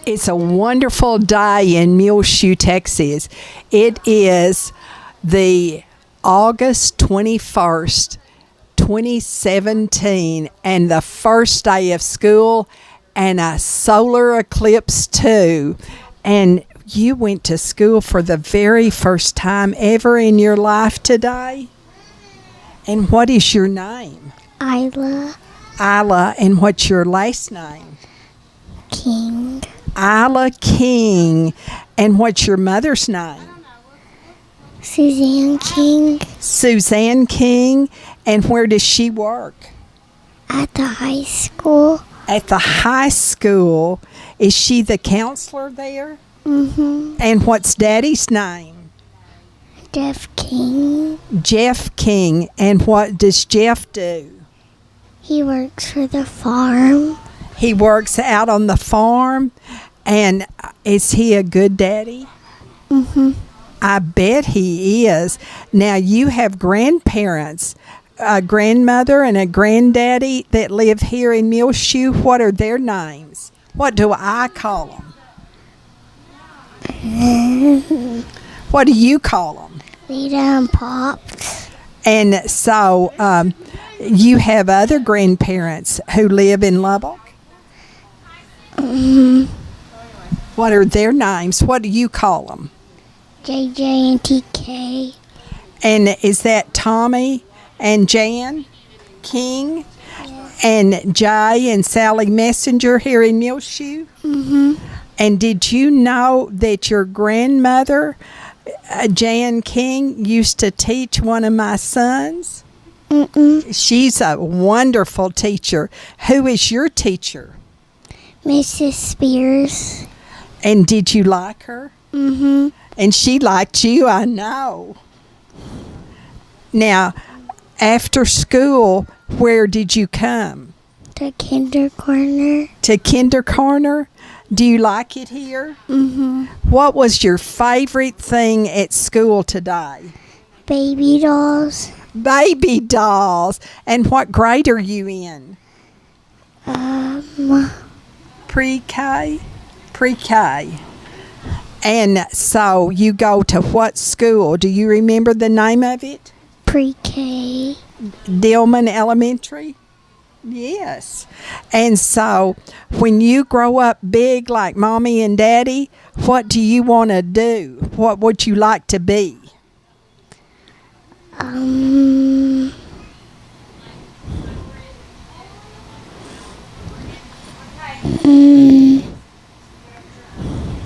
It's a wonderful day in Muleshoe, Texas. It is the August 21st, 2017, and the first day of school, and a solar eclipse too. And you went to school for the very first time ever in your life today? And what is your name? Isla. Isla, and what's your last name? King. Isla King. And what's your mother's name? Suzanne King. Suzanne King. And where does she work? At the high school. At the high school. Is she the counselor there? Mm-hmm. And what's Daddy's name? Jeff King. Jeff King. And what does Jeff do? He works for the farm. He works out on the farm. And is he a good daddy? Mm-hmm. I bet he is. Now, you have grandparents, a grandmother and a granddaddy that live here in Muleshoe. What are their names? What do I call them? What do you call them? Lita and Pops. And so you have other grandparents who live in Lubbock? Mm-hmm. What are their names? What do you call them? JJ and TK. And is that Tommy and Jan King? Yeah. And Jay and Sally Messenger here in Muleshoe? Mm-hmm. And did you know that your grandmother, Jan King, used to teach one of my sons? Mm-mm. She's a wonderful teacher. Who is your teacher? Mrs. Spears. And did you like her? Mm-hmm. And she liked you, I know. Now, after school, where did you come? To Kinder Corner. To Kinder Corner? Do you like it here? Mm-hmm. What was your favorite thing at school today? Baby dolls. Baby dolls. And what grade are you in? Pre-K? Pre-K. And so you go to what school? Do you remember the name of it? Pre-K. Dillman Elementary? Yes. And so when you grow up big like Mommy and Daddy, what do you want to do? What would you like to be?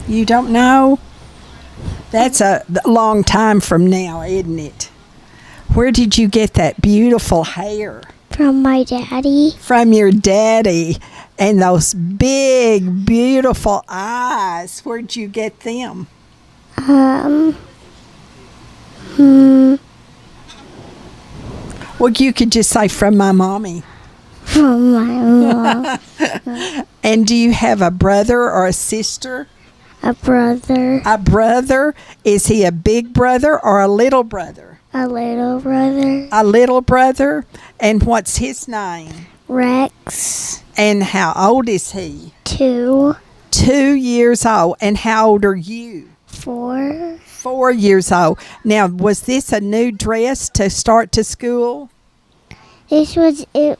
You don't know? That's a long time from now, isn't it? Where did you get that beautiful hair? From my daddy. From your daddy. And those big, beautiful eyes. Where'd you get them? Well, you could just say from my mommy. From my mom. And do you have a brother or a sister? A brother. A brother? Is he a big brother or a little brother? A little brother. A little brother? And what's his name? Rex. And how old is he? 2. 2 years old. And how old are you? 4. 4 years old. Now, was this a new dress to start to school? It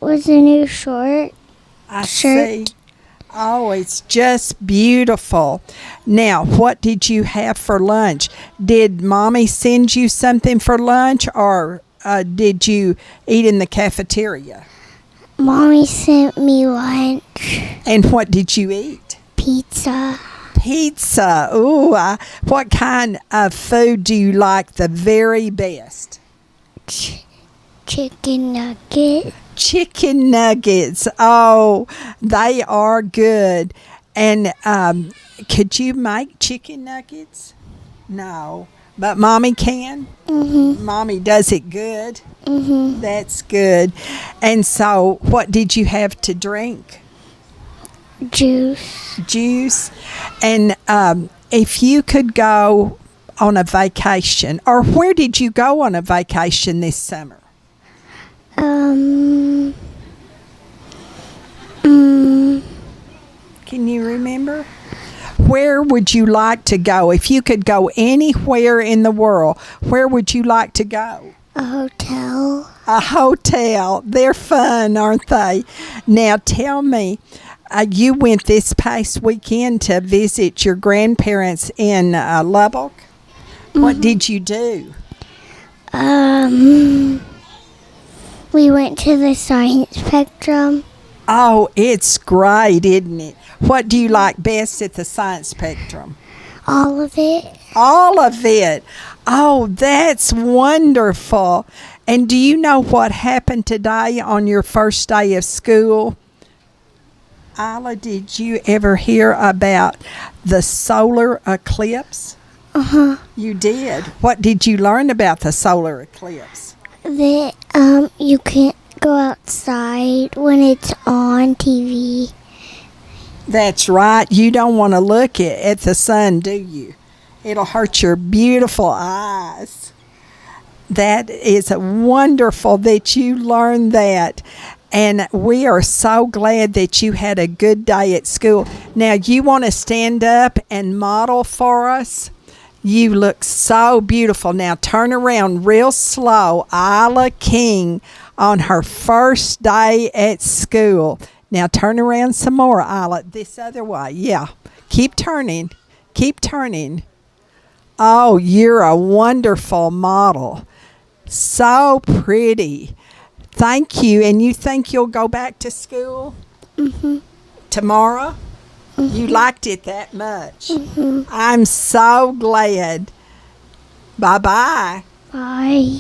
was a new shirt. I see. Oh, it's just beautiful. Now, what did you have for lunch? Did Mommy send you something for lunch, or did you eat in the cafeteria? Mommy sent me lunch. And what did you eat? Pizza. Pizza. Ooh, what kind of food do you like the very best? Chicken nugget. Chicken nuggets. Oh, they are good. And could you make chicken nuggets? No, but Mommy can. Mm-hmm. Mommy does it good. Mm-hmm. That's good. And so, what did you have to drink? Juice. Juice. And if you could go on a vacation, or where did you go on a vacation this summer? Can you remember? where would you like to go? If you could go anywhere in the world, where would you like to go? A hotel. A hotel. They're fun, aren't they? Now tell me, you went this past weekend to visit your grandparents in Lubbock. What did you do? We went to the science spectrum. Oh, it's great, isn't it? What do you like best at the science spectrum? All of it. All of it. Oh, that's wonderful. And do you know what happened today on your first day of school? Isla, did you ever hear about the solar eclipse? Uh-huh. You did. What did you learn about the solar eclipse? That you can't go outside when it's on TV. That's right. You don't want to look at the sun, do you? It'll hurt your beautiful eyes. That is wonderful that you learned that. And we are so glad that you had a good day at school. Now, you want to stand up and model for us? You look so beautiful. Now, turn around real slow. Isla King on her first day at school. Now, turn around some more, Isla. This other way. Yeah. Keep turning. Keep turning. Oh, you're a wonderful model. So pretty. Thank you. And you think you'll go back to school tomorrow? You liked it that much. I'm so glad. Bye-bye. Bye.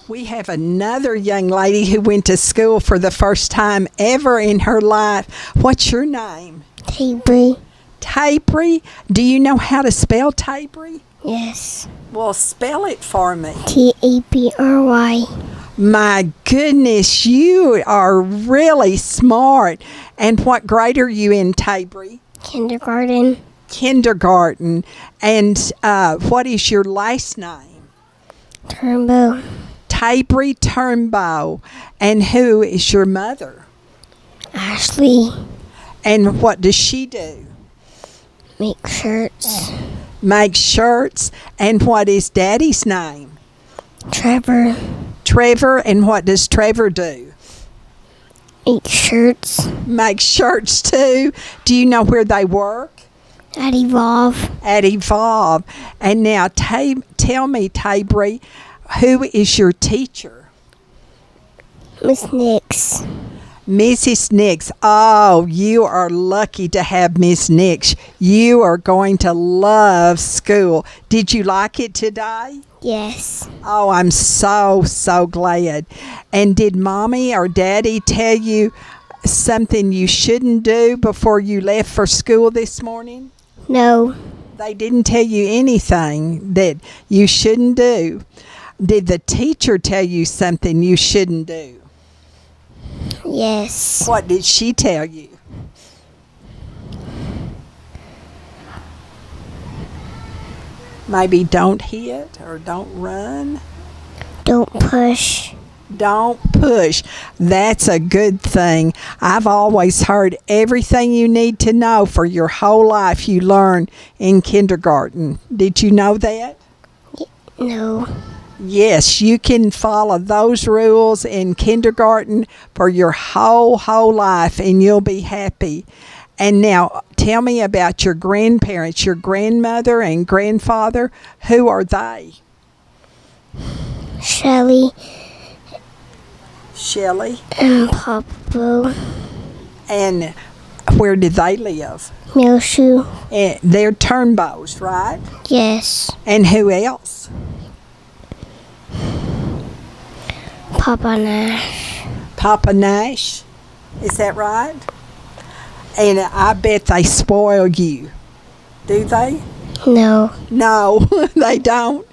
We have another young lady who went to school for the first time ever in her life. What's your name? Tabry. Tabry? Do you know how to spell Tabry? Yes. Well, spell it for me. Tabry. My goodness, you are really smart. And what grade are you in, Tabry? Kindergarten. Kindergarten. And what is your last name? Turnbow. Tabry Turnbow. And who is your mother? Ashley. And what does she do? Make shirts. Make shirts. And what is Daddy's name? Trevor. Trevor. And what does Trevor do? Make shirts. Make shirts too. Do you know where they work? At Evolve. At Evolve. And now tell me, Tabry, who is your teacher? Miss Nix. Mrs. Nix. Oh, you are lucky to have Miss Nix. You are going to love school. Did you like it today? Yes. Oh, I'm so glad. And did Mommy or Daddy tell you something you shouldn't do before you left for school this morning? No. They didn't tell you anything that you shouldn't do. Did the teacher tell you something you shouldn't do? Yes. What did she tell you? Maybe don't hit or don't run. Don't push. Don't push. That's a good thing. I've always heard everything you need to know for your whole life you learn in kindergarten. Did you know that? No. Yes, you can follow those rules in kindergarten for your whole life and you'll be happy. And now tell me about your grandparents, your grandmother and grandfather. Who are they? Shelly. Shelley. And Papa. And where did they live? Muleshoe. And they're Turnbows, right? Yes. And who else? Papa Nash. Papa Nash. Is that right? And I bet they spoil you. Do they? No. No, they don't.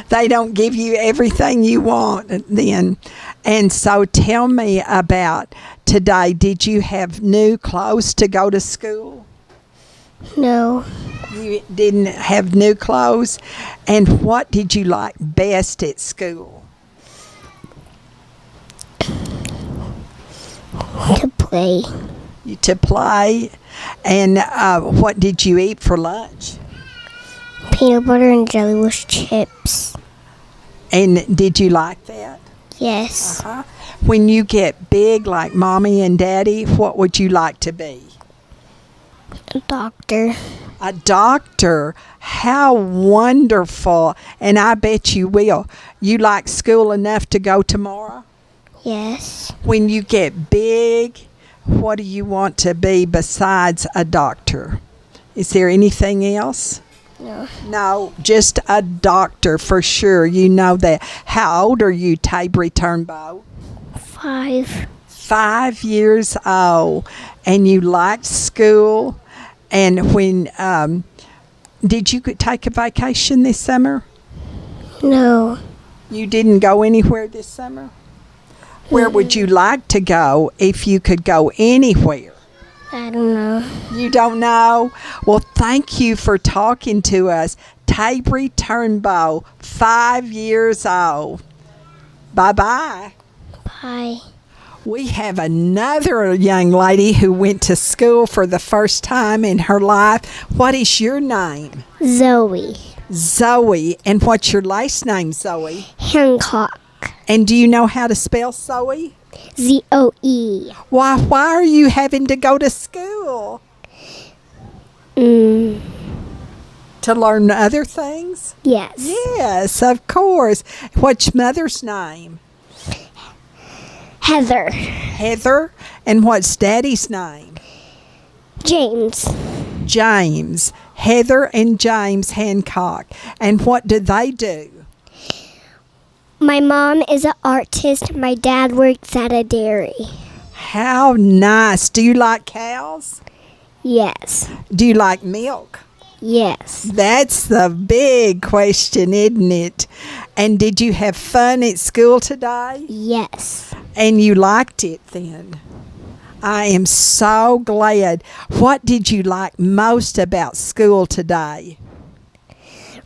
They don't give you everything you want then. And so tell me about today. Did you have new clothes to go to school? No. You didn't have new clothes? And what did you like best at school? To play. To play. And what did you eat for lunch? Peanut butter and jelly with chips. And did you like that? Yes. Uh-huh. When you get big like Mommy and Daddy, what would you like to be? A doctor. A doctor. How wonderful. And I bet you will. You like school enough to go tomorrow? Yes. When you get big, what do you want to be besides a doctor? Is there anything else? No. No, just a doctor for sure. You know that. How old are you, Tabry Turnbow? 5. 5 years old. And you liked school. And when did you take a vacation this summer? No. You didn't go anywhere this summer? Where would you like to go if you could go anywhere? I don't know. You don't know? Well, thank you for talking to us. Tabry Turnbow, 5 years old. Bye-bye. Bye. We have another young lady who went to school for the first time in her life. What is your name? Zoe. Zoe. And what's your last name, Zoe? Hancock. And do you know how to spell Zoe? Zoe. Why are you having to go to school? Mm. To learn other things? Yes. Yes, of course. What's your mother's name? Heather. Heather. And what's Daddy's name? James. James. Heather and James Hancock. And what do they do? My mom is an artist. My dad works at a dairy. How nice. Do you like cows? Yes. Do you like milk? Yes. That's the big question, isn't it? And did you have fun at school today? Yes. And you liked it then? I am so glad. What did you like most about school today?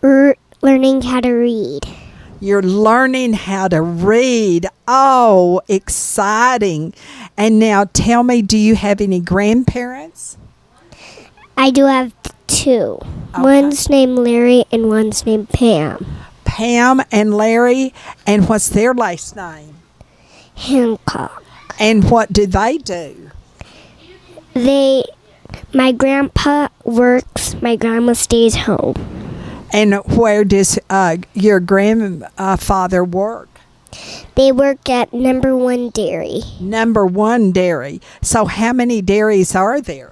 Learning how to read. You're learning how to read. Oh, exciting. And now tell me, do you have any grandparents? I do have 2. Okay. One's named Larry and one's named Pam. Pam and Larry. And what's their last name? Hancock. And what do they do? My grandpa works, my grandma stays home. And where does your grandfather work? They work at number 1 dairy. Number 1 dairy. So how many dairies are there?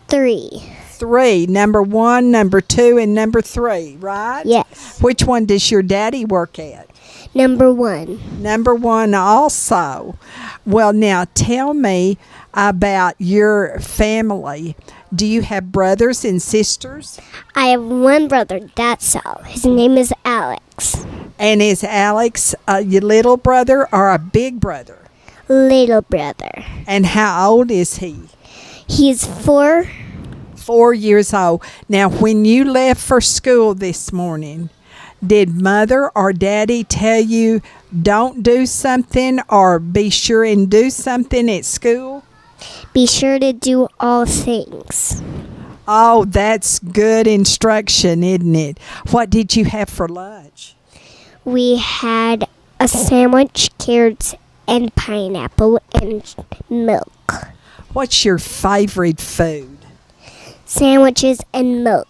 3. 3. Number 1, number 2, and number 3, right? Yes. Which one does your daddy work at? Number 1. Number 1 also. Well, now tell me about your family. Do you have brothers and sisters? I have 1 brother, that's all. His name is Alex. And is Alex your little brother or a big brother? Little brother. And how old is he? He's 4. 4 years old. Now, when you left for school this morning, did Mother or Daddy tell you don't do something or be sure and do something at school? Be sure to do all things. Oh, that's good instruction, isn't it? What did you have for lunch? We had a sandwich, carrots, and pineapple, and milk. What's your favorite food? Sandwiches and milk.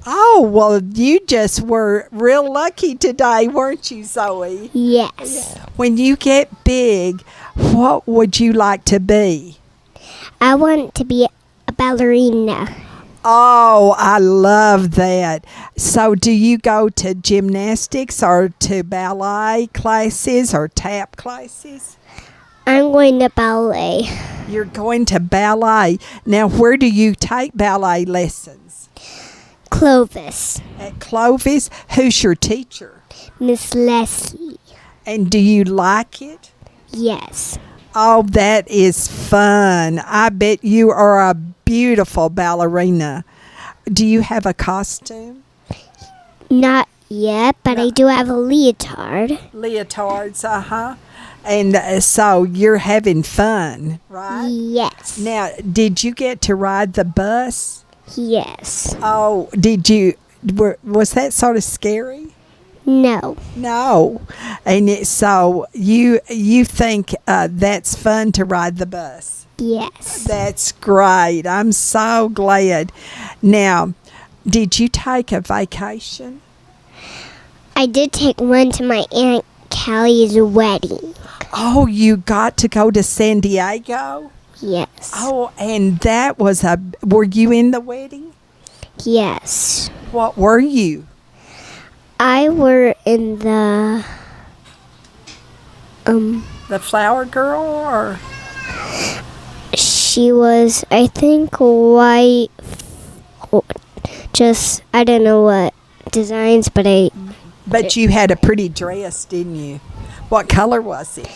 Oh, well, you just were real lucky today, weren't you, Zoe? Yes. When you get big, what would you like to be? I want to be a ballerina. Oh, I love that. So do you go to gymnastics or to ballet classes or tap classes? I'm going to ballet. You're going to ballet. Now, where do you take ballet lessons? Clovis. At Clovis? Who's your teacher? Miss Leslie. And do you like it? Yes. Oh, that is fun. I bet you are a beautiful ballerina. Do you have a costume? Not yet, but I do have a leotard. Leotards, uh-huh. And so you're having fun, right? Yes. Now, did you get to ride the bus? Yes. Oh, did you? Was that sort of scary? No. No. And so you think that's fun to ride the bus? Yes. That's great. I'm so glad. Now, did you take a vacation? I did take one to my Aunt Callie's wedding. Oh, you got to go to San Diego? Yes. Oh, and that was were you in the wedding? Yes. What were you? I were in the The flower girl, or? she was, I think, white, just, I don't know what designs, but But you had a pretty dress, didn't you? What color was it?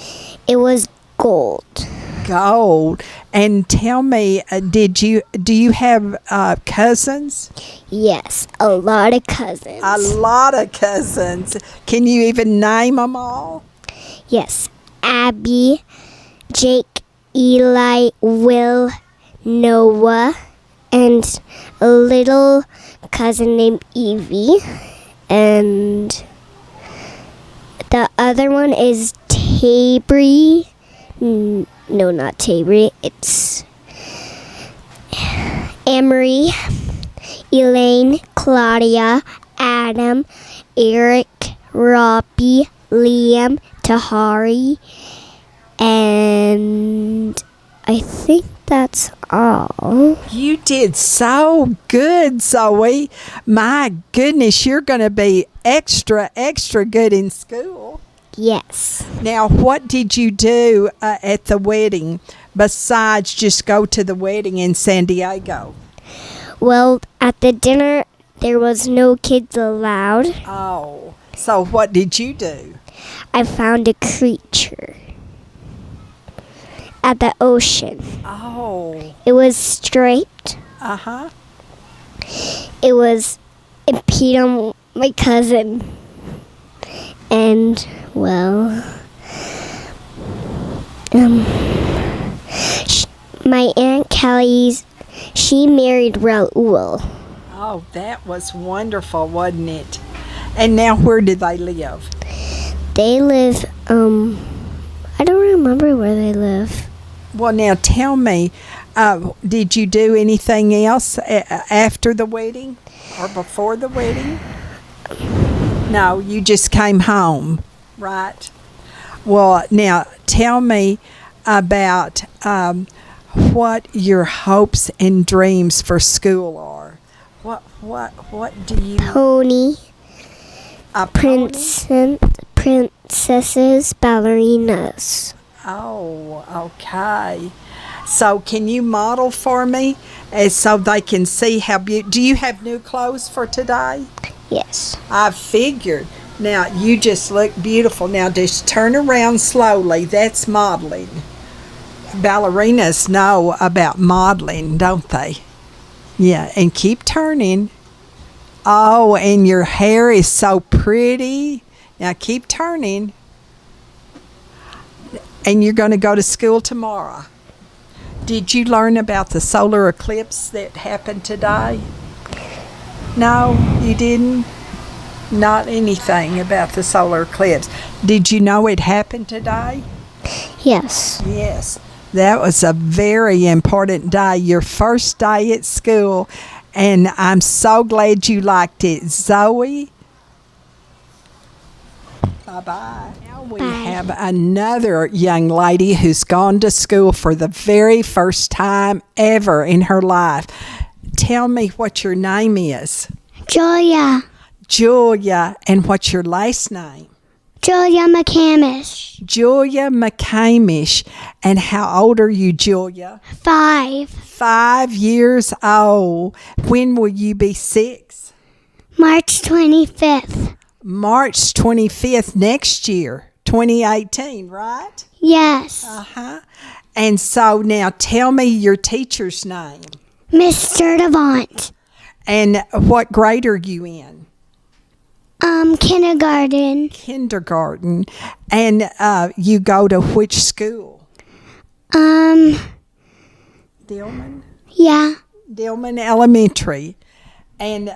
it was gold. Gold. And tell me, do you have cousins? Yes, a lot of cousins. A lot of cousins. Can you even name them all? Yes, Abby, Jake, Eli, Will, Noah, and a little cousin named Evie. And the other one is Tabry. No, not Tabry. It's Emery, Elaine, Claudia, Adam, Eric, Robbie, Liam, Tahari, and I think that's all. You did so good, Zoe. My goodness, you're going to be extra good in school. Yes. Now, what did you do at the wedding besides just go to the wedding in San Diego? Well, at the dinner, there was no kids allowed. Oh, so what did you do? I found a creature at the ocean. Oh. It was striped. Uh-huh. It peed on my cousin. And, well, my Aunt Callie's, she married Raul. Oh, that was wonderful, wasn't it? And now where do they live? They live, I don't remember where they live. Well, now tell me, did you do anything else after the wedding or before the wedding? No, you just came home, right? Well, now tell me about what your hopes and dreams for school are. What do you? Pony, A pony? princesses, ballerinas. Oh, okay. So can you model for me so they can see how beautiful? Do you have new clothes for today? Yes. I figured. Now, you just look beautiful. Now, just turn around slowly. That's modeling. Ballerinas know about modeling, don't they? Yeah, and keep turning. Oh, and your hair is so pretty. Now, keep turning. And you're going to go to school tomorrow. Did you learn about the solar eclipse that happened today? No, you didn't? Not anything about the solar eclipse. Did you know it happened today? Yes. Yes. That was a very important day, your first day at school, and I'm so glad you liked it. Zoe? Bye-bye. Now we have another young lady who's gone to school for the very first time ever in her life. Tell me what your name is. Julia. Julia, and what's your last name? Julia McCamish. Julia McCamish. And how old are you, Julia? 5. 5 years old. When will you be 6? March 25th. March 25th next year, 2018, right? Yes. Uh-huh. And so now tell me your teacher's name. Mr. Devant. And what grade are you in? Kindergarten. Kindergarten. And you go to which school? Dillman? Yeah. Dillman Elementary. And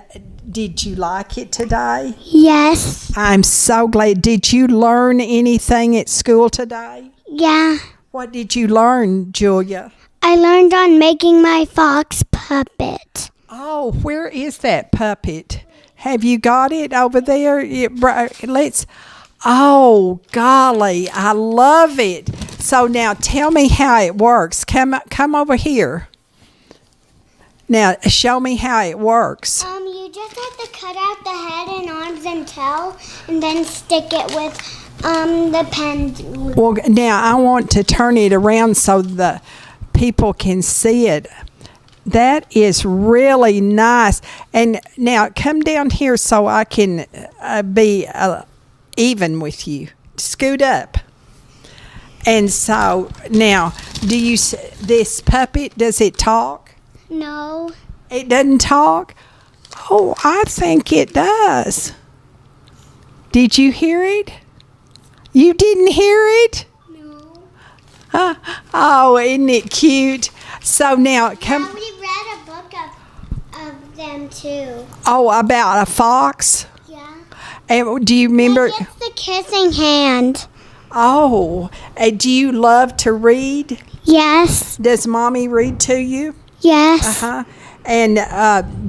did you like it today? Yes. I'm so glad. Did you learn anything at school today? Yeah. What did you learn, Julia? I learned on making my fox puppet. Oh, where is that puppet? Have you got it over there? Let's. Oh, golly, I love it. So now tell me how it works. Come over here. Now show me how it works. You just have to cut out the head and arms and tail, and then stick it with the pen. Well, now I want to turn it around so the people can see it. That is really nice. And now come down here so I can be even with you. Scoot up. And so now, this puppet, does it talk? No. It doesn't talk? Oh, I think it does. Did you hear it? You didn't hear it? No. Oh, isn't it cute? So now come. Yeah, we read a book of them too. Oh, about a fox? Yeah. And do you remember? It gets the kissing hand. Oh, do you love to read? Yes. Does Mommy read to you? Yes. Uh-huh. And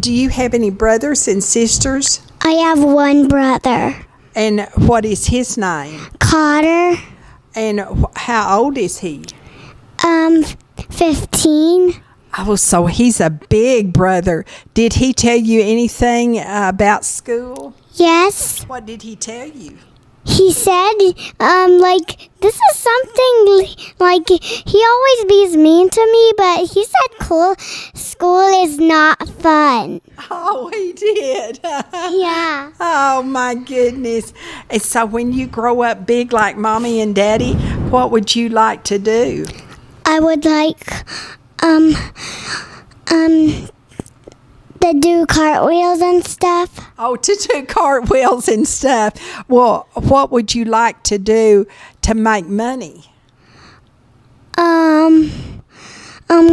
do you have any brothers and sisters? I have one brother. And what is his name? Carter. And how old is he? 15. Oh, so he's a big brother. Did he tell you anything about school? Yes. What did he tell you? He said, this is something, he always be mean to me, but he said school is not fun. Oh, he did. Yeah. Oh, my goodness. And so when you grow up big like Mommy and Daddy, what would you like to do? I would like, to do cartwheels and stuff. Oh, to do cartwheels and stuff. Well, what would you like to do to make money?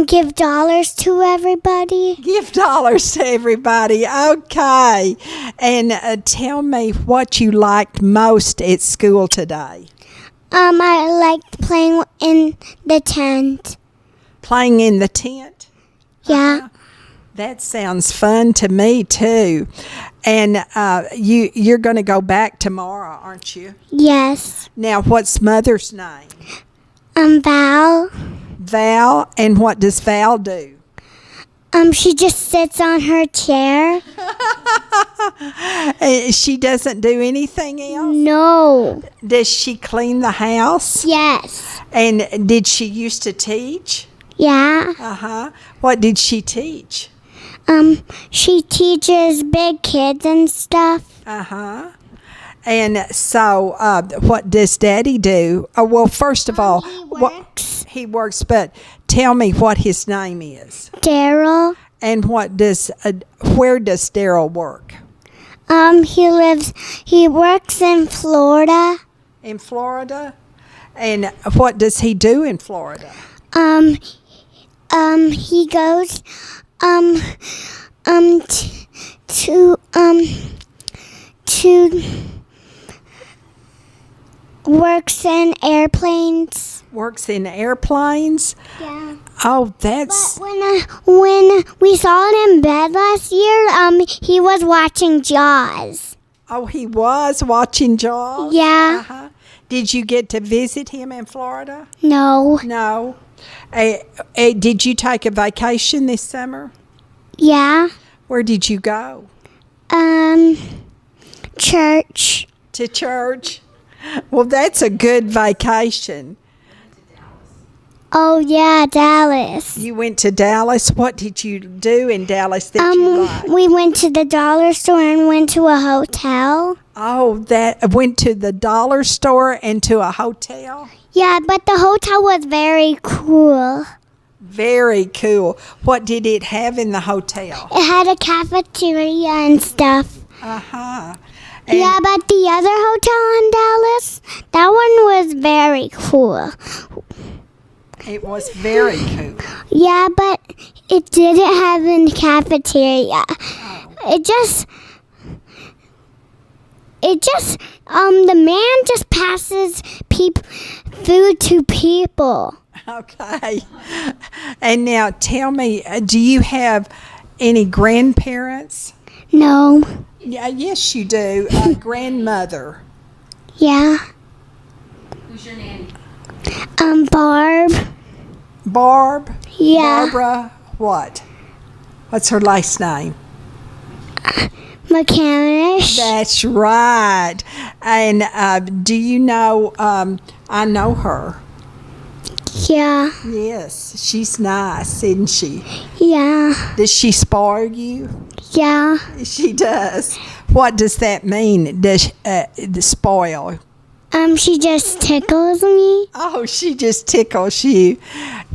Give dollars to everybody. Give dollars to everybody. Okay. And tell me what you liked most at school today. I liked playing in the tent. Playing in the tent? Yeah. That sounds fun to me, too. And you're going to go back tomorrow, aren't you? Yes. Now, what's Mother's name? Val. Val. And what does Val do? She just sits on her chair. She doesn't do anything else? No. Does she clean the house? Yes. And did she used to teach? Yeah. Uh-huh. What did she teach? She teaches big kids and stuff. Uh-huh. And so, what does Daddy do? Well, first of all, He works. He works, but tell me what his name is. Daryl. And where does Daryl work? He works in Florida. In Florida? And what does he do in Florida? He goes, to works in airplanes. Works in airplanes? Yeah. Oh, that's... But when we saw it in bed last year, he was watching Jaws. Oh, he was watching Jaws? Yeah. Uh-huh. Did you get to visit him in Florida? No. No. Did you take a vacation this summer? Yeah. Where did you go? Church. To church? Well, that's a good vacation. Oh, yeah, Dallas. You went to Dallas. What did you do in Dallas that you liked? We went to the dollar store and went to a hotel. Oh, that went to the dollar store and to a hotel? Yeah, but the hotel was very cool. Very cool. What did it have in the hotel? It had a cafeteria and stuff. Uh-huh. Yeah, but the other hotel in Dallas, that one was very cool. It was very cool. Yeah, but it didn't have a cafeteria. It just, the man just passes food to people. Okay. And now tell me, do you have any grandparents? No. Yeah, yes, you do. Grandmother. Yeah. Who's your nanny? Barb. Barb? Yeah. Barbara what? What's her last name? McCamish. That's right. And do you know, I know her. Yeah. Yes, she's nice, isn't she? Yeah. Does she spoil you? Yeah. She does. What does that mean? Does spoil? She just tickles me. Oh, she just tickles you.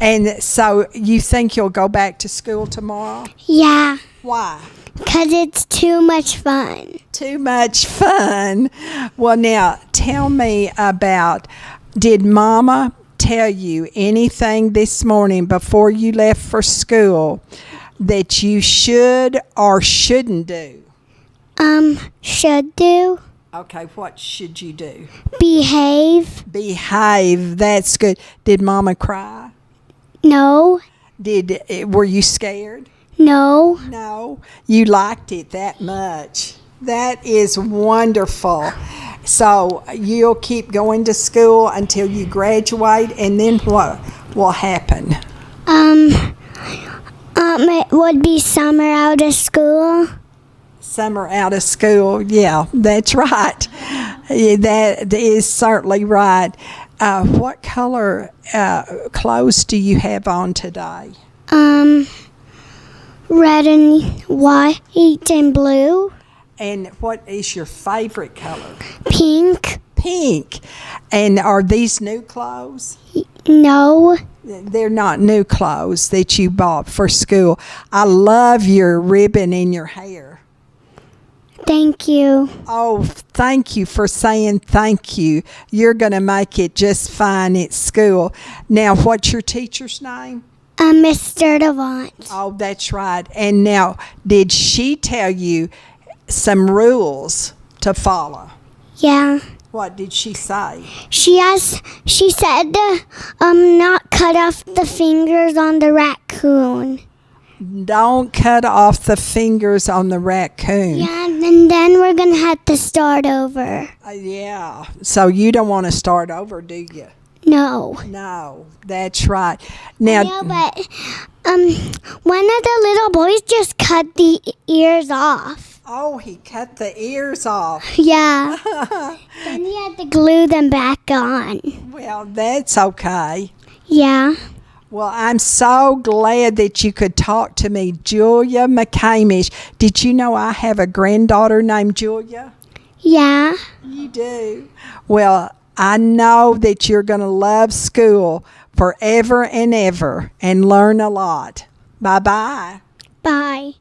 And so you think you'll go back to school tomorrow? Yeah. Why? 'Cause it's too much fun. Too much fun. Well, now tell me about, did Mama tell you anything this morning before you left for school that you should or shouldn't do? Should do. Okay, what should you do? Behave. Behave. That's good. Did Mama cry? No. Were you scared? No. No. You liked it that much. That is wonderful. So you'll keep going to school until you graduate, and then what will happen? It would be summer out of school. Summer out of school. Yeah, that's right. Yeah, that is certainly right. What color clothes do you have on today? Red and white and blue. And what is your favorite color? Pink. Pink. And are these new clothes? No. They're not new clothes that you bought for school. I love your ribbon in your hair. Thank you. Oh, thank you for saying thank you. You're going to make it just fine at school. Now, what's your teacher's name? Mr. Devant. Oh, that's right. And now, did she tell you some rules to follow? Yeah. What did she say? She said to not cut off the fingers on the raccoon. Don't cut off the fingers on the raccoon. Yeah, and then we're going to have to start over. Yeah. So you don't want to start over, do you? No. No, that's right. Now, No, but one of the little boys just cut the ears off. oh, he cut the ears off. Yeah. Then he had to glue them back on. Well, that's okay. Yeah. Well, I'm so glad that you could talk to me, Julia McCamish. Did you know I have a granddaughter named Julia? Yeah. You do? Well, I know that you're going to love school forever and ever and learn a lot. Bye-bye. Bye.